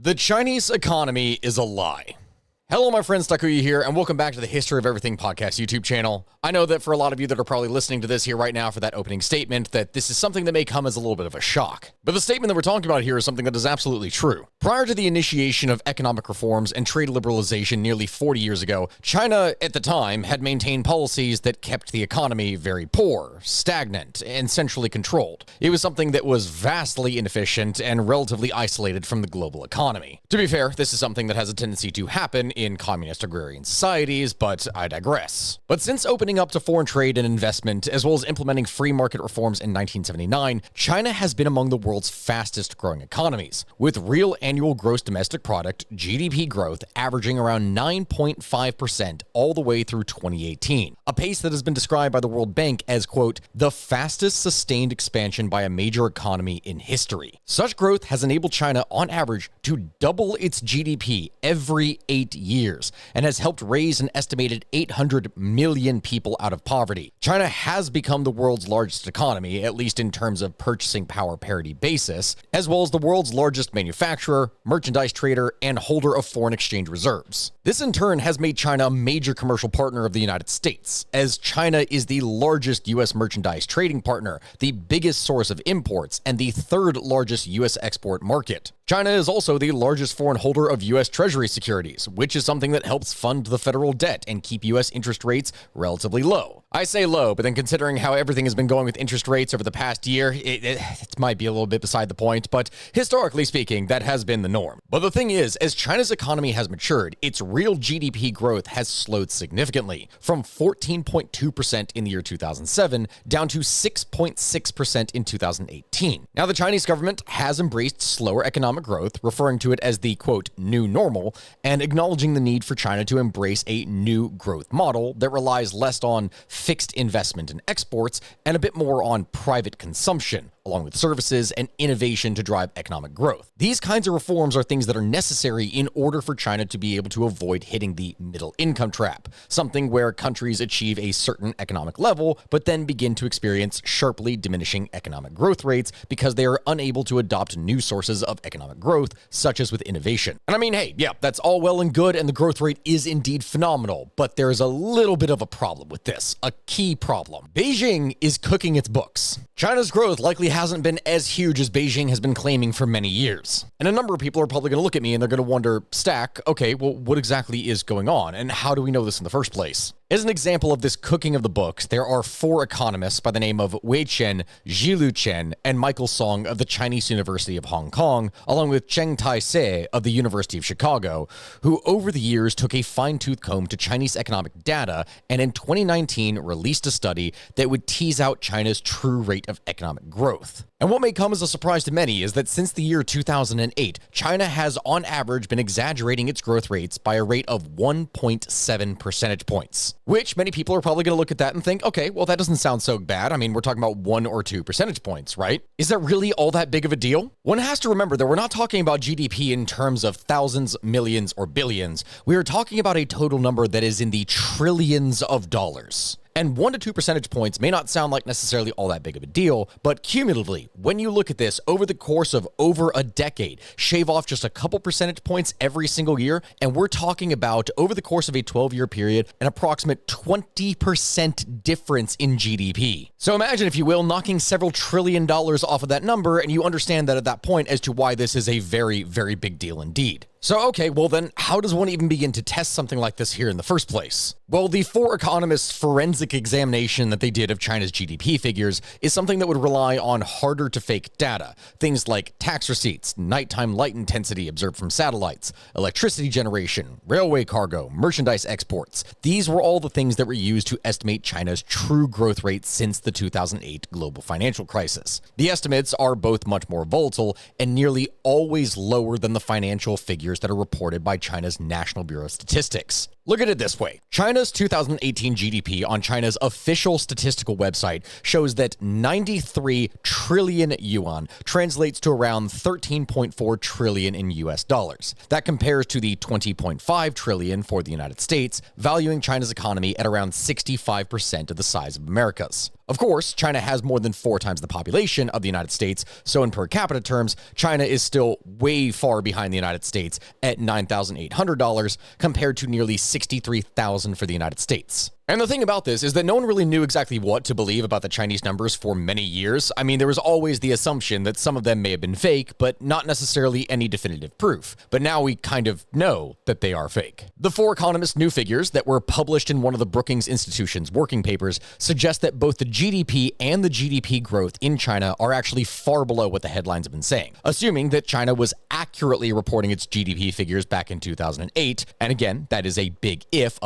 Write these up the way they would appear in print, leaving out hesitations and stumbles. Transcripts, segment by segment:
The Chinese economy is a lie. Hello, my friends, Takuya here, and welcome back to the History of Everything podcast YouTube channel. I know that for a lot of you that are probably listening to this here right now for that opening statement, that this is something that may come as a little bit of a shock. But the statement that we're talking about here is something that is absolutely true. Prior to the initiation of economic reforms and trade liberalization nearly 40 years ago, China, at the time, had maintained policies that kept the economy very poor, stagnant, and centrally controlled. It was something that was vastly inefficient and relatively isolated from the global economy. To be fair, this is something that has a tendency to happen in communist agrarian societies, but I digress. But since opening up to foreign trade and investment, as well as implementing free market reforms in 1979, China has been among the world's fastest growing economies, with real annual gross domestic product, GDP growth, averaging around 9.5% all the way through 2018, a pace that has been described by the World Bank as, quote, the fastest sustained expansion by a major economy in history. Such growth has enabled China, on average, to double its GDP every 8 years, and has helped raise an estimated 800 million people out of poverty. China has become the world's largest economy, at least in terms of purchasing power parity basis, as well as the world's largest manufacturer, merchandise trader, and holder of foreign exchange reserves. This in turn has made China a major commercial partner of the United States, as China is the largest U.S. merchandise trading partner, the biggest source of imports, and the third largest U.S. export market. China is also the largest foreign holder of U.S. Treasury securities, which is something that helps fund the federal debt and keep U.S. interest rates relatively low. I say low, but then considering how everything has been going with interest rates over the past year, it might be a little bit beside the point, but historically speaking, that has been the norm. But the thing is, as China's economy has matured, its real GDP growth has slowed significantly, from 14.2% in the year 2007 down to 6.6% in 2018. Now, the Chinese government has embraced slower economic growth, referring to it as the, quote, new normal, and acknowledging the need for China to embrace a new growth model that relies less on fixed investment in exports and a bit more on private consumption, along with services and innovation to drive economic growth. These kinds of reforms are things that are necessary in order for China to be able to avoid hitting the middle income trap, something where countries achieve a certain economic level, but then begin to experience sharply diminishing economic growth rates because they are unable to adopt new sources of economic growth, such as with innovation. And I mean, hey, yeah, that's all well and good, and the growth rate is indeed phenomenal, but there's a little bit of a problem with this, a key problem. Beijing is cooking its books. China's growth likely hasn't been as huge as Beijing has been claiming for many years. And a number of people are probably going to look at me and they're going to wonder, Stack, okay, well, what exactly is going on? And how do we know this in the first place? As an example of this cooking of the books, there are 4 economists by the name of Wei Chen, Zhilu Chen, and Michael Song of the Chinese University of Hong Kong, along with Cheng Tai-se of the University of Chicago, who over the years took a fine-tooth comb to Chinese economic data and in 2019 released a study that would tease out China's true rate of economic growth. And what may come as a surprise to many is that since the year 2008, China has on average been exaggerating its growth rates by a rate of 1.7 percentage points. Which many people are probably going to look at that and think, okay, well, that doesn't sound so bad. I mean, we're talking about 1 or 2 percentage points, right? Is that really all that big of a deal? One has to remember that we're not talking about GDP in terms of thousands, millions, or billions. We are talking about a total number that is in the trillions of dollars. And 1 to 2 percentage points may not sound like necessarily all that big of a deal, but cumulatively, when you look at this over the course of over a decade, shave off just a couple percentage points every single year, and we're talking about, over the course of a 12-year period, an approximate 20% difference in GDP. So imagine, if you will, knocking several $1 trillion off of that number, and you understand that at that point as to why this is a very, very big deal indeed. So, okay, well then, how does one even begin to test something like this here in the first place? Well, the 4 economists' forensic examination that they did of China's GDP figures is something that would rely on harder to fake data. Things like tax receipts, nighttime light intensity observed from satellites, electricity generation, railway cargo, merchandise exports. These were all the things that were used to estimate China's true growth rate since the 2008 global financial crisis. The estimates are both much more volatile and nearly always lower than the financial figures that are reported by China's National Bureau of Statistics. Look at it this way. China's 2018 GDP on China's official statistical website shows that 93 trillion yuan translates to around 13.4 trillion in US dollars. That compares to the 20.5 trillion for the United States, valuing China's economy at around 65% of the size of America's. Of course, China has more than 4 times the population of the United States, so in per capita terms, China is still way far behind the United States at $9,800 compared to nearly $63,000 for the United States. And the thing about this is that no one really knew exactly what to believe about the Chinese numbers for many years. I mean, there was always the assumption that some of them may have been fake, but not necessarily any definitive proof. But now we kind of know that they are fake. The 4 economists' new figures that were published in one of the Brookings Institution's working papers suggest that both the GDP and the GDP growth in China are actually far below what the headlines have been saying. Assuming that China was accurately reporting its GDP figures back in 2008, and again, that is a big if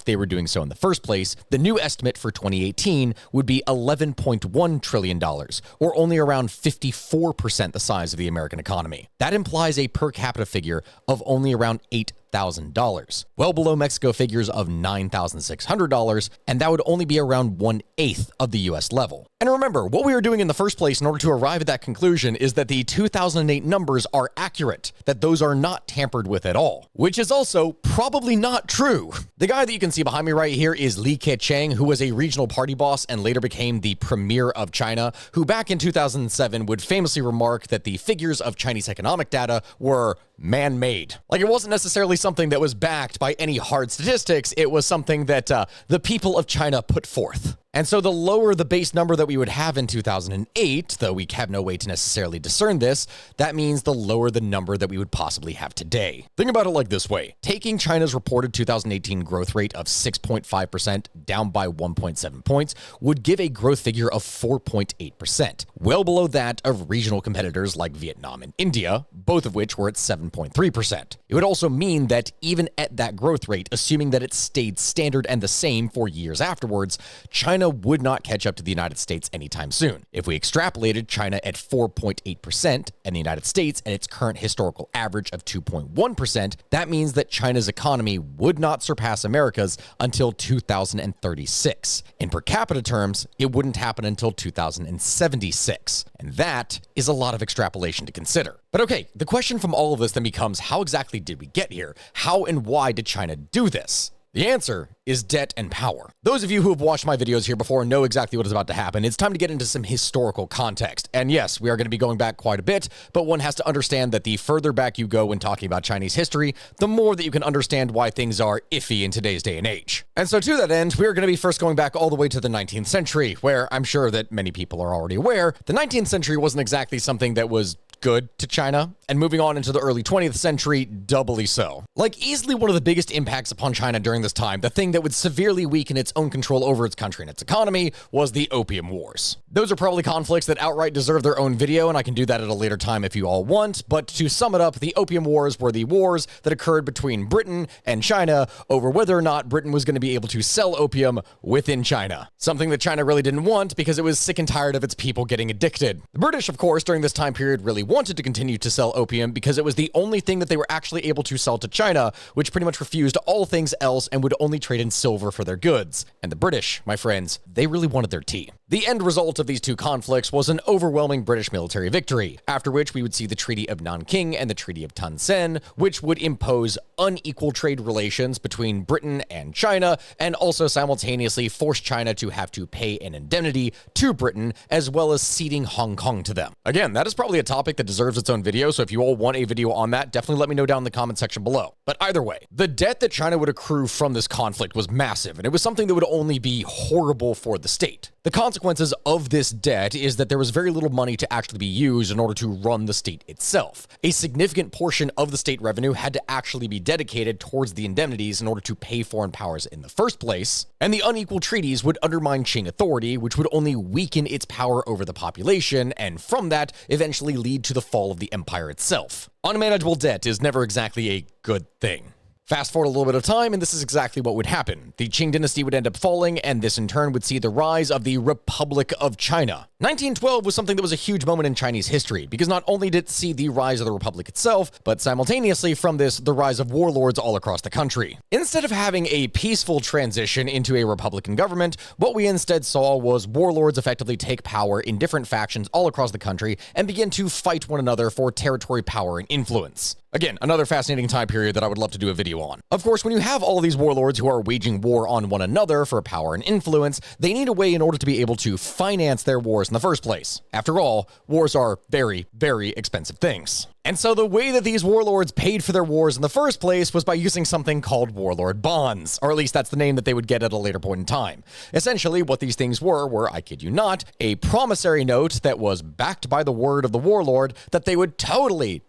they were doing so in the first place, the new estimate for 2018 would be $11.1 trillion, or only around 54% the size of the American economy. That implies a per capita figure of only around $8,000, well below Mexico figures of $9,600, and that would only be around 1/8 of the US level. And remember, what we were doing in the first place in order to arrive at that conclusion is that the 2008 numbers are accurate, that those are not tampered with at all, which is also probably not true. The guy that you can see behind me right here is Li Keqiang, who was a regional party boss and later became the premier of China, who back in 2007 would famously remark that the figures of Chinese economic data were man-made. Like, it wasn't necessarily something that was backed by any hard statistics, it was something that the people of China put forth. And so the lower the base number that we would have in 2008, though we have no way to necessarily discern this, that means the lower the number that we would possibly have today. Think about it like this way. Taking China's reported 2018 growth rate of 6.5% down by 1.7 points would give a growth figure of 4.8%, well below that of regional competitors like Vietnam and India, both of which were at 7.3%. It would also mean that even at that growth rate, assuming that it stayed standard and the same for years afterwards, China would not catch up to the United States anytime soon. If we extrapolated China at 4.8% and the United States at its current historical average of 2.1%, that means that China's economy would not surpass America's until 2036. In per capita terms, it wouldn't happen until 2076. And that is a lot of extrapolation to consider. But okay, the question from all of this then becomes, how exactly did we get here? How and why did China do this? The answer is debt and power. Those of you who have watched my videos here before know exactly what is about to happen. It's time to get into some historical context. And yes, we are going to be going back quite a bit, but one has to understand that the further back you go when talking about Chinese history, the more that you can understand why things are iffy in today's day and age. And so to that end, we are going to be first going back all the way to the 19th century, where I'm sure that many people are already aware, the 19th century wasn't exactly something that was good to China, and moving on into the early 20th century, doubly so. Like, easily one of the biggest impacts upon China during this time, the thing that would severely weaken its own control over its country and its economy, was the Opium Wars. Those are probably conflicts that outright deserve their own video, and I can do that at a later time if you all want, but to sum it up, the Opium Wars were the wars that occurred between Britain and China over whether or not Britain was going to be able to sell opium within China. Something that China really didn't want because it was sick and tired of its people getting addicted. The British, of course, during this time period really wanted to continue to sell opium because it was the only thing that they were actually able to sell to China, which pretty much refused all things else and would only trade in silver for their goods. And the British, my friends, they really wanted their tea. The end result of these two conflicts was an overwhelming British military victory, after which we would see the Treaty of Nanking and the Treaty of Tunsen, which would impose unequal trade relations between Britain and China, and also simultaneously force China to have to pay an indemnity to Britain, as well as ceding Hong Kong to them. Again, that is probably a topic that deserves its own video, so if you all want a video on that, definitely let me know down in the comment section below. But either way, the debt that China would accrue from this conflict was massive, and it was something that would only be horrible for the state. The consequences of this debt is that there was very little money to actually be used in order to run the state itself. A significant portion of the state revenue had to actually be dedicated towards the indemnities in order to pay foreign powers in the first place, and the unequal treaties would undermine Qing authority, which would only weaken its power over the population, and from that, eventually lead to the fall of the empire itself. Unmanageable debt is never exactly a good thing. Fast forward a little bit of time, and this is exactly what would happen. The Qing dynasty would end up falling, and this in turn would see the rise of the Republic of China. 1912 was something that was a huge moment in Chinese history, because not only did it see the rise of the Republic itself, but simultaneously from this, the rise of warlords all across the country. Instead of having a peaceful transition into a Republican government, what we instead saw was warlords effectively take power in different factions all across the country and begin to fight one another for territory, power, and influence. Again, another fascinating time period that I would love to do a video on. Of course, when you have all these warlords who are waging war on one another for power and influence, they need a way in order to be able to finance their wars in the first place. After all, wars are very, very expensive things. And so the way that these warlords paid for their wars in the first place was by using something called warlord bonds, or at least that's the name that they would get at a later point in time. Essentially, what these things were, I kid you not, a promissory note that was backed by the word of the warlord that they would totally,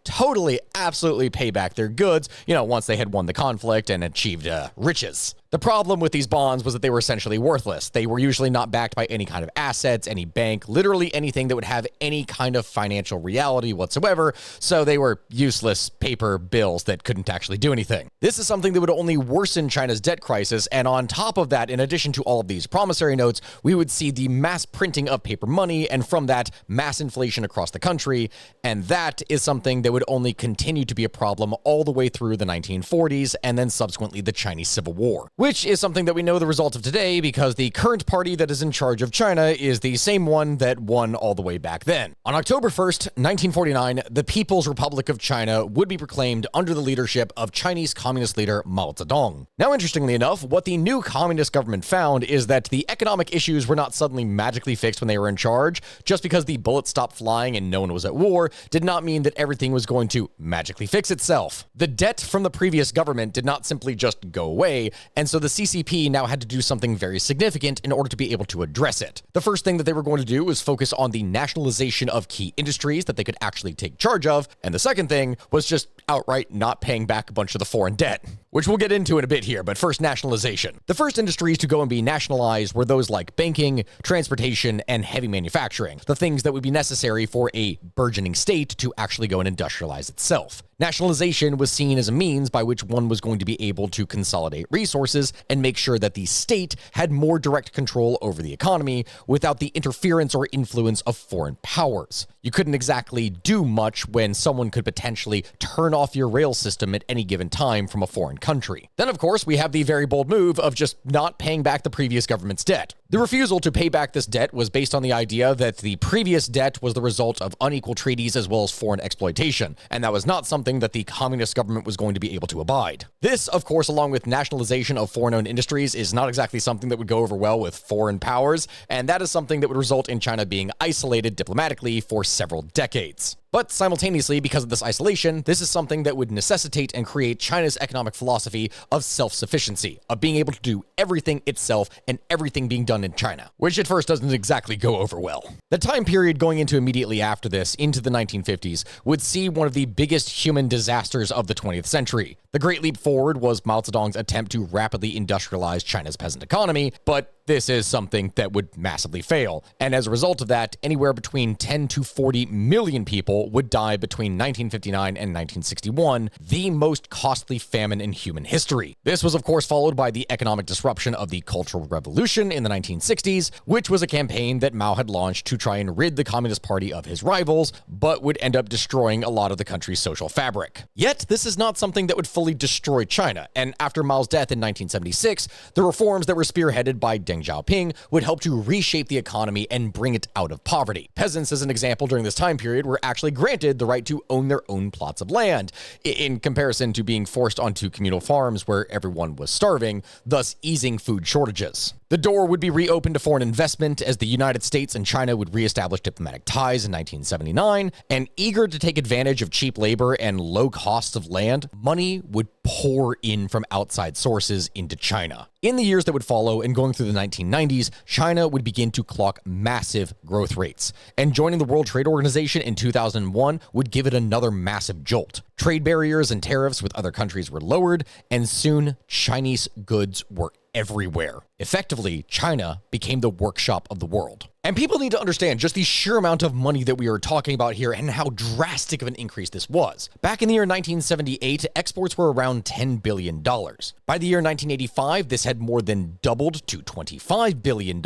absolutely pay back their goods, once they had won the conflict and achieved riches. The problem with these bonds was that they were essentially worthless. They were usually not backed by any kind of assets, any bank, literally anything that would have any kind of financial reality whatsoever, so they were useless paper bills that couldn't actually do anything. This is something that would only worsen China's debt crisis, and on top of that, in addition to all of these promissory notes, we would see the mass printing of paper money, and from that, mass inflation across the country, and that is something that would only continue to be a problem all the way through the 1940s, and then subsequently the Chinese Civil War. Which is something that we know the result of today because the current party that is in charge of China is the same one that won all the way back then. On October 1st, 1949, the People's Republic of China would be proclaimed under the leadership of Chinese Communist leader Mao Zedong. Now, interestingly enough, what the new communist government found is that the economic issues were not suddenly magically fixed when they were in charge. Just because the bullets stopped flying and no one was at war did not mean that everything was going to magically fix itself. The debt from the previous government did not simply just go away, and so the CCP now had to do something very significant in order to be able to address it. The first thing that they were going to do was focus on the nationalization of key industries that they could actually take charge of, and the second thing was just outright not paying back a bunch of the foreign debt, which we'll get into in a bit here, but first, nationalization. The first industries to go and be nationalized were those like banking, transportation, and heavy manufacturing, the things that would be necessary for a burgeoning state to actually go and industrialize itself. Nationalization was seen as a means by which one was going to be able to consolidate resources and make sure that the state had more direct control over the economy without the interference or influence of foreign powers. You couldn't exactly do much when someone could potentially turn off your rail system at any given time from a foreign country. Then, of course, we have the very bold move of just not paying back the previous government's debt. The refusal to pay back this debt was based on the idea that the previous debt was the result of unequal treaties as well as foreign exploitation, and that was not something that the communist government was going to be able to abide. This, of course, along with nationalization of foreign-owned industries, is not exactly something that would go over well with foreign powers, and that is something that would result in China being isolated diplomatically for several decades. But simultaneously, because of this isolation, this is something that would necessitate and create China's economic philosophy of self-sufficiency, of being able to do everything itself and everything being done in China, which at first doesn't exactly go over well. The time period going into immediately after this, into the 1950s, would see one of the biggest human disasters of the 20th century. The Great Leap Forward was Mao Zedong's attempt to rapidly industrialize China's peasant economy, but this is something that would massively fail. And as a result of that, anywhere between 10 to 40 million people would die between 1959 and 1961, the most costly famine in human history. This was, of course, followed by the economic disruption of the Cultural Revolution in the 1960s, which was a campaign that Mao had launched to try and rid the Communist Party of his rivals, but would end up destroying a lot of the country's social fabric. Yet, this is not something that would fully destroy China, and after Mao's death in 1976, the reforms that were spearheaded by Deng Xiaoping would help to reshape the economy and bring it out of poverty. Peasants, as an example, during this time period were actually granted the right to own their own plots of land, in comparison to being forced onto communal farms where everyone was starving, thus easing food shortages. The door would be reopened to foreign investment as the United States and China would reestablish diplomatic ties in 1979, and eager to take advantage of cheap labor and low costs of land, money would pour in from outside sources into China. In the years that would follow and going through the 1990s, China would begin to clock massive growth rates, and joining the World Trade Organization in 2001 would give it another massive jolt. Trade barriers and tariffs with other countries were lowered, and soon Chinese goods were everywhere. Effectively, China became the workshop of the world. And people need to understand just the sheer amount of money that we are talking about here and how drastic of an increase this was. Back in the year 1978, exports were around $10 billion. By the year 1985, this had more than doubled to $25 billion.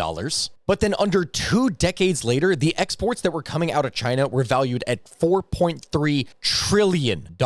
But then under 2 decades later, the exports that were coming out of China were valued at $4.3 trillion.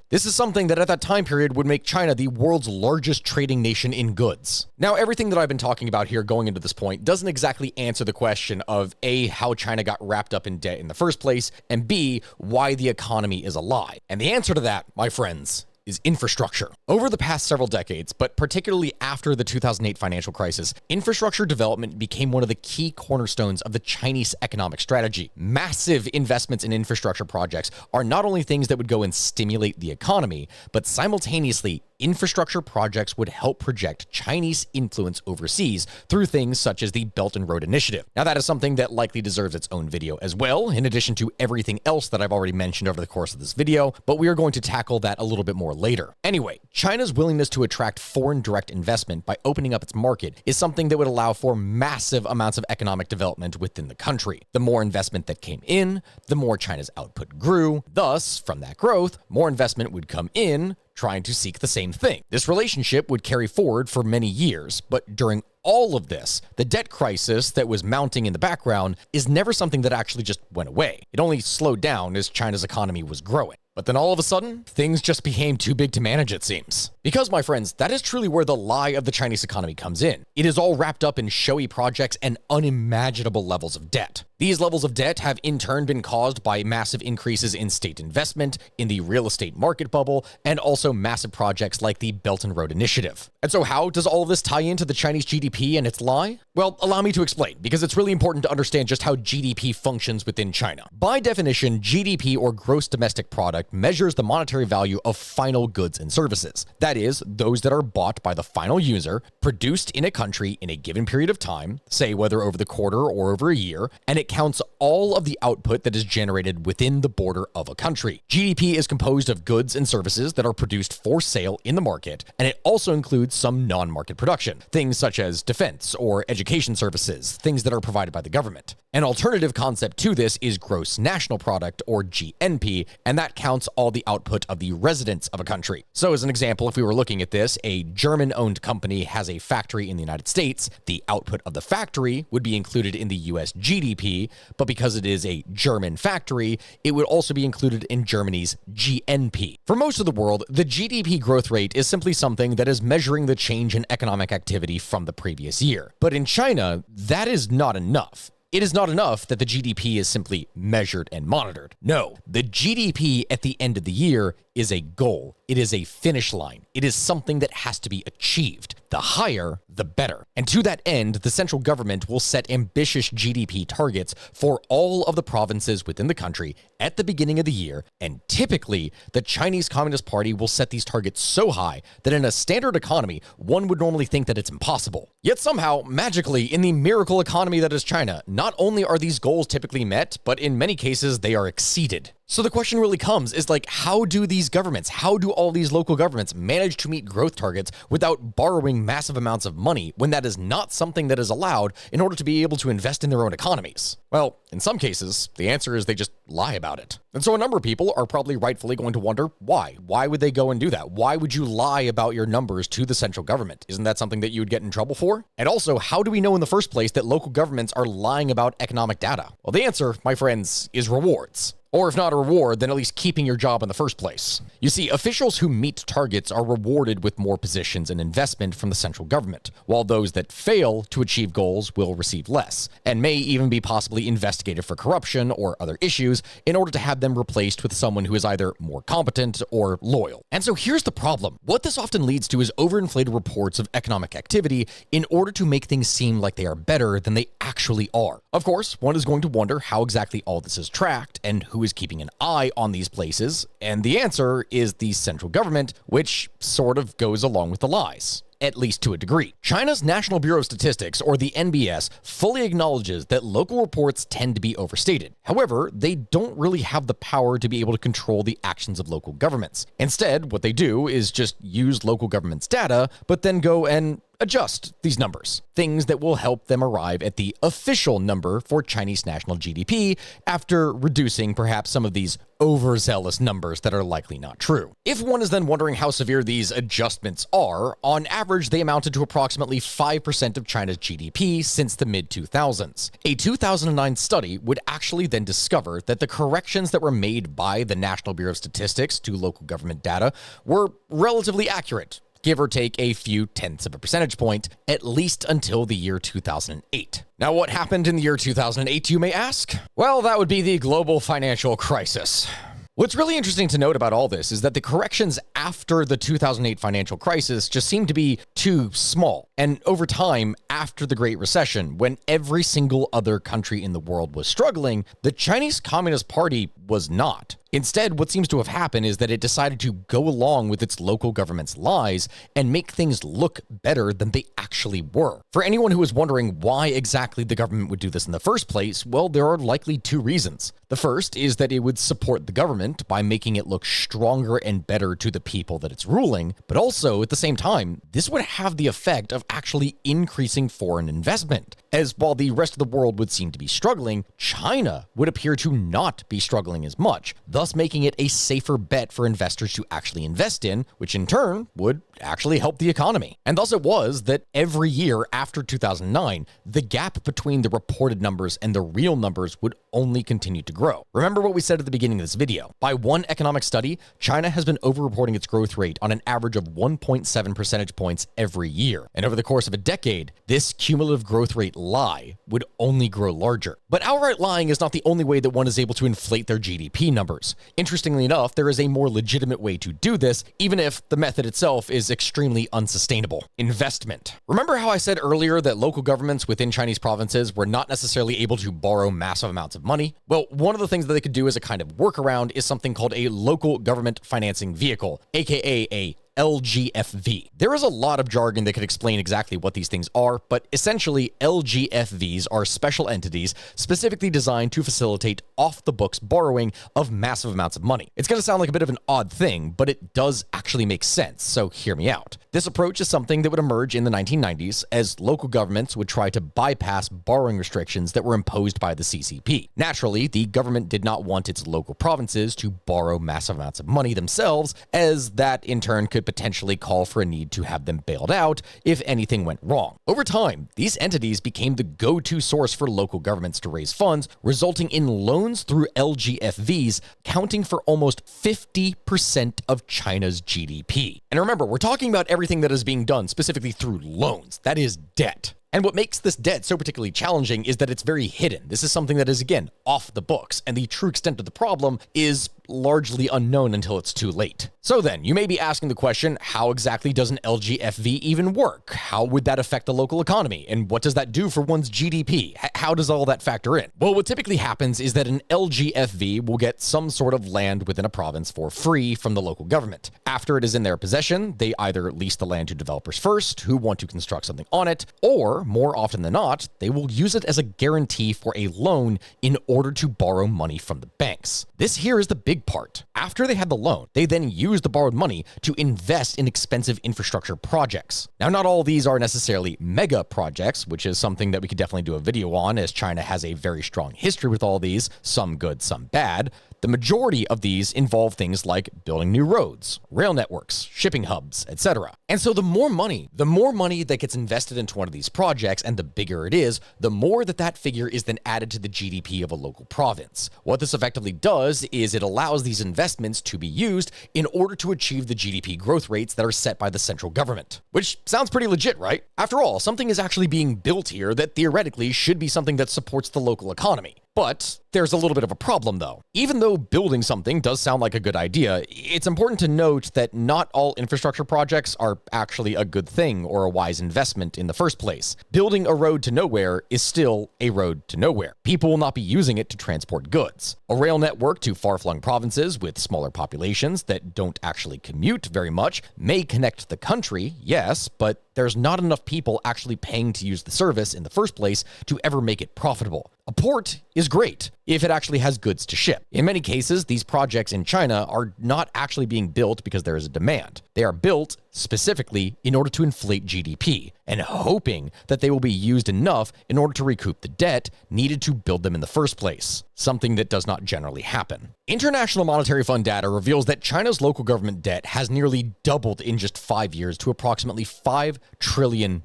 This is something that at that time period would make China the world's largest trading nation in goods. Now, everything that I've been talking about here going into this point doesn't exactly answer the question question of A, how China got wrapped up in debt in the first place, and B, why the economy is a lie. And the answer to that, my friends, is infrastructure. Over the past several decades, but particularly after the 2008 financial crisis, infrastructure development became one of the key cornerstones of the Chinese economic strategy. Massive investments in infrastructure projects are not only things that would go and stimulate the economy, but simultaneously, infrastructure projects would help project Chinese influence overseas through things such as the Belt and Road Initiative. Now, that is something that likely deserves its own video as well, in addition to everything else that I've already mentioned over the course of this video, but we are going to tackle that a little bit more later. Anyway, China's willingness to attract foreign direct investment by opening up its market is something that would allow for massive amounts of economic development within the country. The more investment that came in, the more China's output grew. Thus, from that growth, more investment would come in, trying to seek the same thing. This relationship would carry forward for many years, but during all of this, the debt crisis that was mounting in the background is never something that actually just went away. It only slowed down as China's economy was growing. But then all of a sudden, things just became too big to manage, it seems. Because, my friends, that is truly where the lie of the Chinese economy comes in. It is all wrapped up in showy projects and unimaginable levels of debt. These levels of debt have in turn been caused by massive increases in state investment, in the real estate market bubble, and also massive projects like the Belt and Road Initiative. And so how does all of this tie into the Chinese GDP and its lie? Well, allow me to explain, because it's really important to understand just how GDP functions within China. By definition, GDP, or gross domestic product, measures the monetary value of final goods and services. That is, those that are bought by the final user, produced in a country in a given period of time, say whether over the quarter or over a year, and it counts all of the output that is generated within the border of a country. GDP is composed of goods and services that are produced for sale in the market, and it also includes some non-market production, things such as defense or education services, things that are provided by the government. An alternative concept to this is gross national product, or GNP, and that counts all the output of the residents of a country. So as an example, if we were looking at this, a German-owned company has a factory in the United States. The output of the factory would be included in the US GDP, but because it is a German factory, it would also be included in Germany's GNP. For most of the world, the GDP growth rate is simply something that is measuring the change in economic activity from the previous year. But in China, that is not enough. It is not enough that the GDP is simply measured and monitored. No, the GDP at the end of the year is a goal. It is a finish line. It is something that has to be achieved. The higher, the better. And to that end, the central government will set ambitious GDP targets for all of the provinces within the country at the beginning of the year, and typically, the Chinese Communist Party will set these targets so high that in a standard economy, one would normally think that it's impossible. Yet somehow, magically, in the miracle economy that is China, not only are these goals typically met, but in many cases, they are exceeded. So the question really comes is like, how do these governments, how do all these local governments manage to meet growth targets without borrowing massive amounts of money when that is not something that is allowed in order to be able to invest in their own economies? Well, in some cases, the answer is they just lie about it. And so a number of people are probably rightfully going to wonder why. Why would they go and do that? Why would you lie about your numbers to the central government? Isn't that something that you would get in trouble for? And also, how do we know in the first place that local governments are lying about economic data? Well, the answer, my friends, is rewards. Or if not a reward, then at least keeping your job in the first place. You see, officials who meet targets are rewarded with more positions and investment from the central government, while those that fail to achieve goals will receive less, and may even be possibly investigated for corruption or other issues in order to have them replaced with someone who is either more competent or loyal. And so here's the problem. What this often leads to is overinflated reports of economic activity in order to make things seem like they are better than they actually are. Of course, one is going to wonder how exactly all this is tracked and who is keeping an eye on these places, and the answer is the central government, which sort of goes along with the lies. At least to a degree. China's National Bureau of Statistics, or the NBS, fully acknowledges that local reports tend to be overstated. However, they don't really have the power to be able to control the actions of local governments. Instead, what they do is just use local government's data, but then go and adjust these numbers, things that will help them arrive at the official number for Chinese national GDP after reducing perhaps some of these overzealous numbers that are likely not true. If one is then wondering how severe these adjustments are, on average they amounted to approximately 5% of China's GDP since the mid-2000s. A 2009 study would actually then discover that the corrections that were made by the National Bureau of Statistics to local government data were relatively accurate. give or take a few tenths of a percentage point, at least until the year 2008. Now, what happened in the year 2008, you may ask? Well, that would be the global financial crisis. What's really interesting to note about all this is that the corrections after the 2008 financial crisis just seemed to be too small. And over time, after the Great Recession, when every single other country in the world was struggling, the Chinese Communist Party was not. Instead, what seems to have happened is that it decided to go along with its local government's lies and make things look better than they actually were. For anyone who is wondering why exactly the government would do this in the first place, well, there are likely two reasons. The first is that it would support the government by making it look stronger and better to the people that it's ruling, but also, at the same time, this would have the effect of actually increasing foreign investment. As while the rest of the world would seem to be struggling, China would appear to not be struggling as much, thus making it a safer bet for investors to actually invest in, which in turn would actually help the economy. And thus it was that every year after 2009, the gap between the reported numbers and the real numbers would only continue to grow. Remember what we said at the beginning of this video. By one economic study, China has been overreporting its growth rate on an average of 1.7 percentage points every year. And over the course of a decade, this cumulative growth rate lie would only grow larger. But outright lying is not the only way that one is able to inflate their GDP numbers. Interestingly enough, there is a more legitimate way to do this, even if the method itself is extremely unsustainable. Investment. Remember how I said earlier that local governments within Chinese provinces were not necessarily able to borrow massive amounts of money? Well, one of the things that they could do as a kind of workaround is something called a local government financing vehicle, aka a LGFV. There is a lot of jargon that could explain exactly what these things are, but essentially LGFVs are special entities specifically designed to facilitate off-the-books borrowing of massive amounts of money. It's going to sound like a bit of an odd thing, but it does actually make sense, so hear me out. This approach is something that would emerge in the 1990s as local governments would try to bypass borrowing restrictions that were imposed by the CCP. Naturally, the government did not want its local provinces to borrow massive amounts of money themselves, as that in turn could potentially call for a need to have them bailed out if anything went wrong. Over time, these entities became the go-to source for local governments to raise funds, resulting in loans through LGFVs counting for almost 50% of China's GDP. And remember, we're talking about everything that is being done specifically through loans. That is debt. And what makes this debt so particularly challenging is that it's very hidden. This is something that is, again, off the books, and the true extent of the problem is largely unknown until it's too late. So then, you may be asking the question, how exactly does an LGFV even work? How would that affect the local economy? And what does that do for one's GDP? How does all that factor in? Well, what typically happens is that an LGFV will get some sort of land within a province for free from the local government. After it is in their possession, they either lease the land to developers first, who want to construct something on it, or more often than not, they will use it as a guarantee for a loan in order to borrow money from the banks. This here is the big part. After they have the loan, they then use the borrowed money to invest in expensive infrastructure projects. Now, not all of these are necessarily mega projects, which is something that we could definitely do a video on, as China has a very strong history with all these, some good, some bad. The majority of these involve things like building new roads, rail networks, shipping hubs, etc. And so the more money that gets invested into one of these projects, and the bigger it is, the more that figure is then added to the GDP of a local province. What this effectively does is it allows these investments to be used in order to achieve the GDP growth rates that are set by the central government. Which sounds pretty legit, right? After all, something is actually being built here that theoretically should be something that supports the local economy. But there's a little bit of a problem, though. Even though building something does sound like a good idea, it's important to note that not all infrastructure projects are actually a good thing or a wise investment in the first place. Building a road to nowhere is still a road to nowhere. People will not be using it to transport goods. A rail network to far-flung provinces with smaller populations that don't actually commute very much may connect the country, yes, but there's not enough people actually paying to use the service in the first place to ever make it profitable. A port is great if it actually has goods to ship. In many cases, these projects in China are not actually being built because there is a demand. They are built specifically in order to inflate GDP and hoping that they will be used enough in order to recoup the debt needed to build them in the first place, something that does not generally happen. International Monetary Fund data reveals that China's local government debt has nearly doubled in just 5 years to approximately $5 trillion.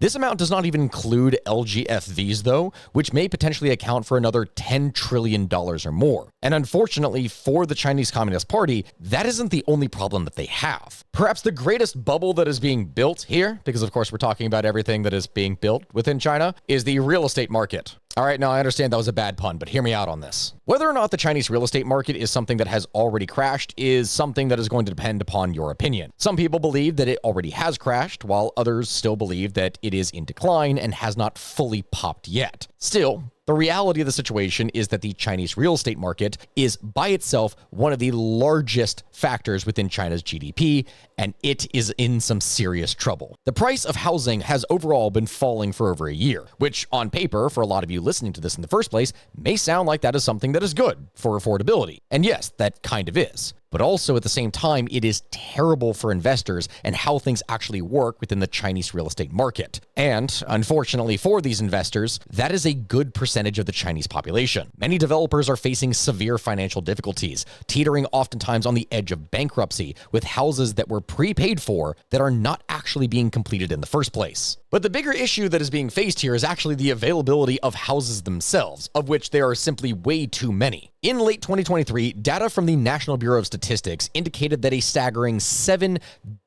This amount does not even include LGFVs, though, which may potentially account for another $10 trillion or more. And unfortunately for the Chinese Communist Party, that isn't the only problem that they have. Perhaps the greatest bubble that is being built here, because of course we're talking about everything that is being built within China, is the real estate market. All right, now I understand that was a bad pun, but hear me out on this. Whether or not the Chinese real estate market is something that has already crashed is something that is going to depend upon your opinion. Some people believe that it already has crashed, while others still believe that it is in decline and has not fully popped yet. Still, the reality of the situation is that the Chinese real estate market is by itself one of the largest factors within China's GDP, and it is in some serious trouble. The price of housing has overall been falling for over a year, which on paper, for a lot of you listening to this in the first place, may sound like that is something that is good for affordability. And yes, that kind of is. But also at the same time, it is terrible for investors and how things actually work within the Chinese real estate market. And unfortunately for these investors, that is a good percentage of the Chinese population. Many developers are facing severe financial difficulties, teetering oftentimes on the edge of bankruptcy with houses that were prepaid for that are not actually being completed in the first place. But the bigger issue that is being faced here is actually the availability of houses themselves, of which there are simply way too many. In late 2023, data from the National Bureau of Statistics indicated that a staggering 7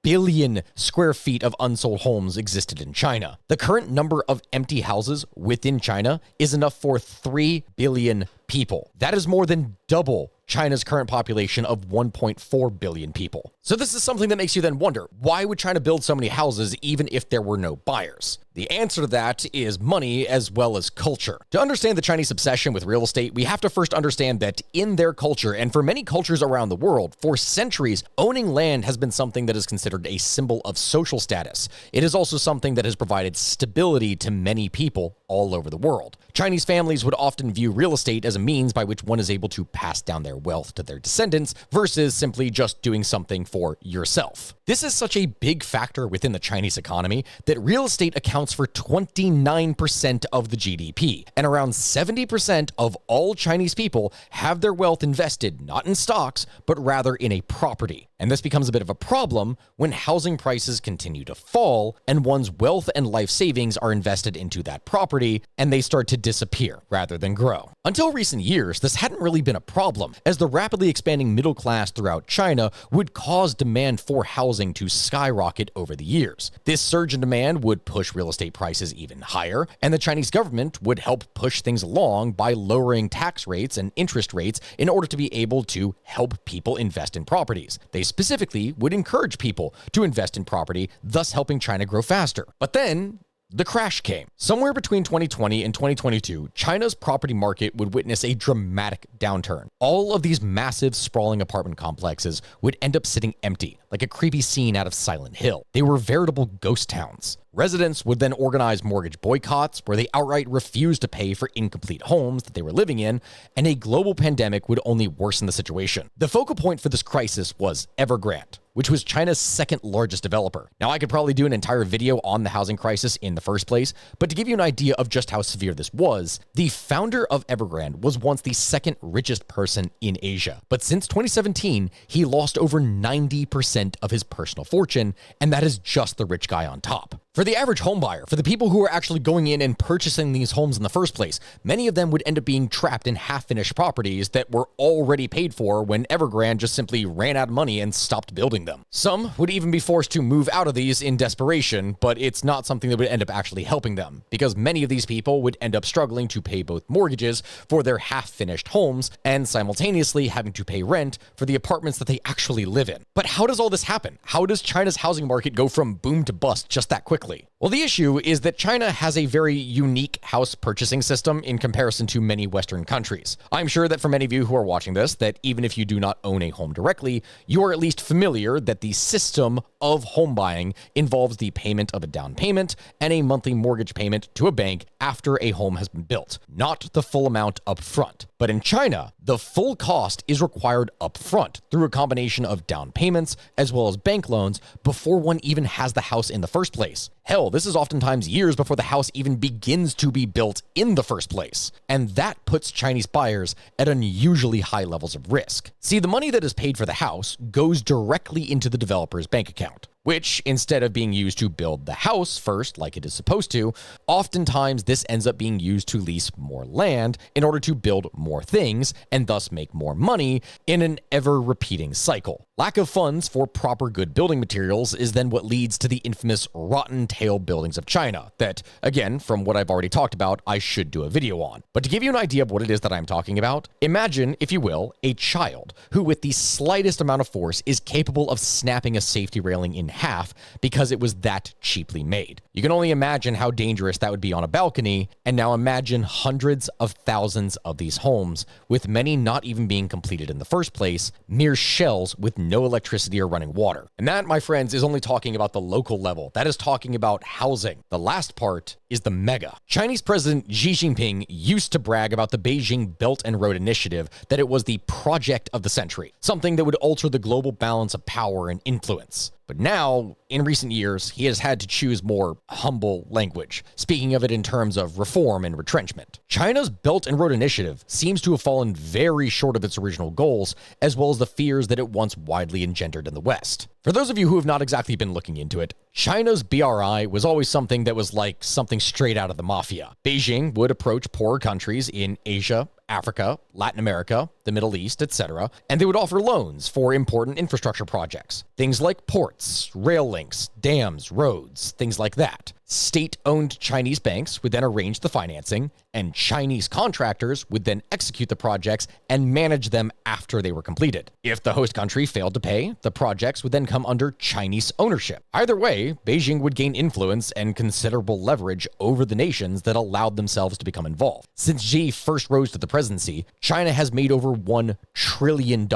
billion square feet of unsold homes existed in China. The current number of empty houses within China is enough for 3 billion people. That is more than double China's current population of 1.4 billion people. So this is something that makes you then wonder, why would China build so many houses even if there were no buyers? The answer to that is money as well as culture. To understand the Chinese obsession with real estate, we have to first understand that in their culture, and for many cultures around the world, for centuries, owning land has been something that is considered a symbol of social status. It is also something that has provided stability to many people all over the world. Chinese families would often view real estate as a means by which one is able to pass down their wealth to their descendants versus simply just doing something for yourself. This is such a big factor within the Chinese economy that real estate accounts for 29% of the GDP, and around 70% of all Chinese people have their wealth invested not in stocks, but rather in a property. And this becomes a bit of a problem when housing prices continue to fall and one's wealth and life savings are invested into that property and they start to disappear rather than grow. Until recent years, this hadn't really been a problem, as the rapidly expanding middle class throughout China would cause demand for housing to skyrocket over the years. This surge in demand would push real estate prices even higher, and the Chinese government would help push things along by lowering tax rates and interest rates in order to be able to help people invest in properties. They specifically would encourage people to invest in property, thus helping China grow faster. But then the crash came. Somewhere between 2020 and 2022, China's property market would witness a dramatic downturn. All of these massive, sprawling apartment complexes would end up sitting empty, like a creepy scene out of Silent Hill. They were veritable ghost towns. Residents would then organize mortgage boycotts where they outright refused to pay for incomplete homes that they were living in, and a global pandemic would only worsen the situation. The focal point for this crisis was Evergrande, which was China's second largest developer. Now, I could probably do an entire video on the housing crisis in the first place, but to give you an idea of just how severe this was, the founder of Evergrande was once the second richest person in Asia. But since 2017, he lost over 90% of his personal fortune, and that is just the rich guy on top. For the average homebuyer, for the people who are actually going in and purchasing these homes in the first place, many of them would end up being trapped in half-finished properties that were already paid for when Evergrande just simply ran out of money and stopped building them. Some would even be forced to move out of these in desperation, but it's not something that would end up actually helping them, because many of these people would end up struggling to pay both mortgages for their half-finished homes and simultaneously having to pay rent for the apartments that they actually live in. But how does all this happen? How does China's housing market go from boom to bust just that quickly? Well, the issue is that China has a very unique house purchasing system in comparison to many Western countries. I'm sure that for many of you who are watching this, that even if you do not own a home directly, you are at least familiar that the system of home buying involves the payment of a down payment and a monthly mortgage payment to a bank after a home has been built, not the full amount up front. But in China, the full cost is required up front through a combination of down payments as well as bank loans before one even has the house in the first place. Hell, this is oftentimes years before the house even begins to be built in the first place. And that puts Chinese buyers at unusually high levels of risk. See, the money that is paid for the house goes directly into the developer's bank account. which instead of being used to build the house first, like it is supposed to, oftentimes this ends up being used to lease more land in order to build more things and thus make more money in an ever-repeating cycle. Lack of funds for proper good building materials is then what leads to the infamous rotten tail buildings of China that, again, from what I've already talked about, I should do a video on. But to give you an idea of what it is that I'm talking about, imagine, if you will, a child who with the slightest amount of force is capable of snapping a safety railing in half because it was that cheaply made. You can only imagine how dangerous that would be on a balcony, and now imagine hundreds of thousands of these homes, with many not even being completed in the first place, mere shells with no electricity or running water. And that, my friends, is only talking about the local level. That is talking about housing. The last part is the mega. Chinese President Xi Jinping used to brag about the Beijing Belt and Road Initiative, that it was the project of the century, something that would alter the global balance of power and influence. But now, in recent years, he has had to choose more humble language, speaking of it in terms of reform and retrenchment. China's Belt and Road Initiative seems to have fallen very short of its original goals, as well as the fears that it once widely engendered in the West. For those of you who have not exactly been looking into it, China's BRI was always something that was like something straight out of the mafia. Beijing would approach poorer countries in Asia, Africa, Latin America, the Middle East, etc., and they would offer loans for important infrastructure projects. Things like ports, rail links, dams, roads, things like that. State-owned Chinese banks would then arrange the financing, and Chinese contractors would then execute the projects and manage them after they were completed. If the host country failed to pay, the projects would then come under Chinese ownership. Either way, Beijing would gain influence and considerable leverage over the nations that allowed themselves to become involved. Since Xi first rose to the presidency, China has made over $1 trillion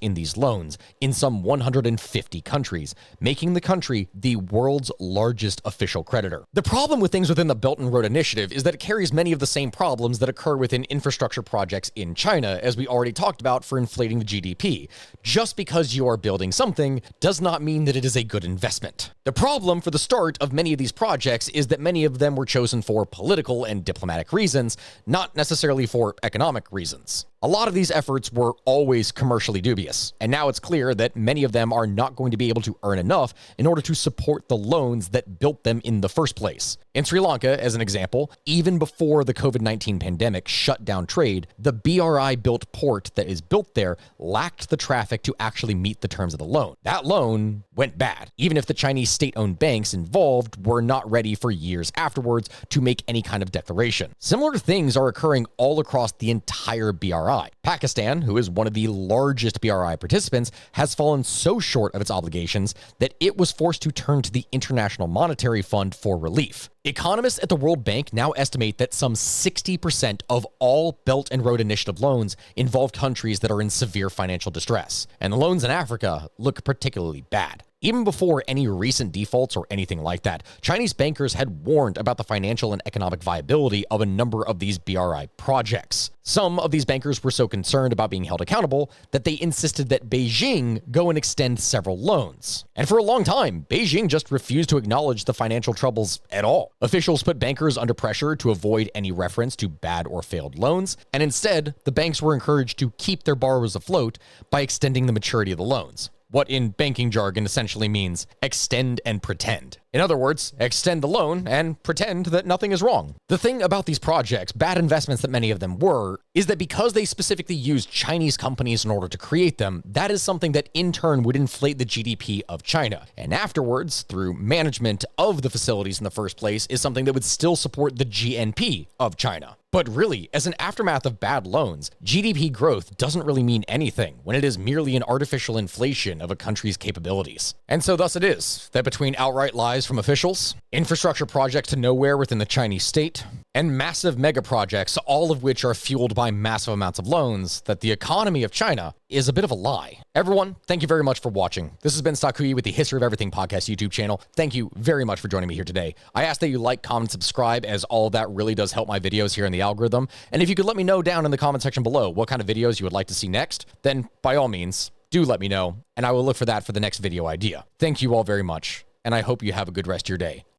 in these loans in some 150 countries, making the country the world's largest official creditor. The problem with things within the Belt and Road Initiative is that it carries many of the same problems that occur within infrastructure projects in China, as we already talked about for inflating the GDP. Just because you are building something does not mean that it is a good investment. The problem for the start of many of these projects is that many of them were chosen for political and diplomatic reasons, not necessarily for economic reasons. A lot of these efforts were always commercially dubious, and now it's clear that many of them are not going to be able to earn enough in order to support the loans that built them in the first place. In Sri Lanka, as an example, even before the COVID-19 pandemic shut down trade, the BRI-built port that is built there lacked the traffic to actually meet the terms of the loan. That loan went bad, even if the Chinese state-owned banks involved were not ready for years afterwards to make any kind of declaration. Similar things are occurring all across the entire BRI. Pakistan, who is one of the largest BRI participants, has fallen so short of its obligations that it was forced to turn to the International Monetary Fund for relief. Economists at the World Bank now estimate that some 60% of all Belt and Road Initiative loans involve countries that are in severe financial distress, and the loans in Africa look particularly bad. Even before any recent defaults or anything like that, Chinese bankers had warned about the financial and economic viability of a number of these BRI projects. Some of these bankers were so concerned about being held accountable that they insisted that Beijing go and extend several loans. And for a long time, Beijing just refused to acknowledge the financial troubles at all. Officials put bankers under pressure to avoid any reference to bad or failed loans, and instead, the banks were encouraged to keep their borrowers afloat by extending the maturity of the loans. What in banking jargon essentially means extend and pretend. In other words, extend the loan and pretend that nothing is wrong. The thing about these projects, bad investments that many of them were, is that because they specifically used Chinese companies in order to create them, that is something that in turn would inflate the GDP of China. And afterwards, through management of the facilities in the first place, is something that would still support the GNP of China. But really, as an aftermath of bad loans, GDP growth doesn't really mean anything when it is merely an artificial inflation of a country's capabilities. And so thus it is that between outright lies from officials, infrastructure projects to nowhere within the Chinese state, and massive mega projects, all of which are fueled by massive amounts of loans, that the economy of China is a bit of a lie. Everyone, thank you very much for watching. This has been Stakuyi with the History of Everything podcast YouTube channel. Thank you very much for joining me here today. I ask that you like, comment, subscribe, as all of that really does help my videos here in the algorithm. And if you could let me know down in the comment section below what kind of videos you would like to see next, then by all means, do let me know, and I will look for that for the next video idea. Thank you all very much, and I hope you have a good rest of your day.